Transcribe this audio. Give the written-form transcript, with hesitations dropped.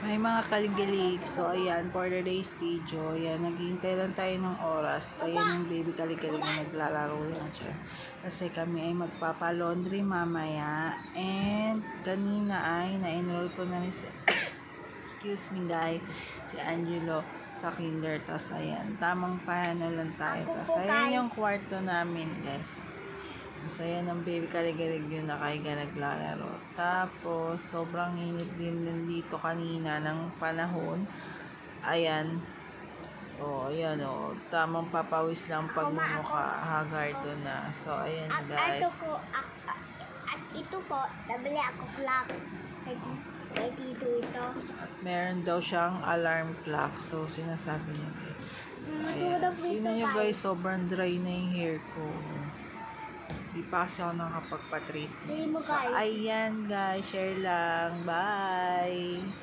May mga kaligalig. So, ayan, for today's video, ayan, naghihintay lang tayo ng oras. Kaya yung baby kaligalig na naglalaro lang siya. Kasi kami ay magpapalaundry mamaya. And, kanina ay na-enroll ko na rin si, excuse me guys, si Angelo sa kinder. Tapos, ayan, tamang paano lang tayo. Tapos, ayan yung kwarto namin, guys. Masaya ng baby kaligalig yun nakahiga naglalaro. Tapos, sobrang init din dito kanina ng panahon. Ayan. O, ayan o. Tamang papawis lang pagmumukha. Haggard na. So, ayan guys. At ito po, nabili ako clock. Kay dito ito. At meron daw siyang alarm clock. So, sinasabi niya. Ayan. Tingnan nyo guys, sobrang dry na yung hair ko. Di pa kasi ako nakapagpa-treatment. So, ayan guys, share lang. Bye!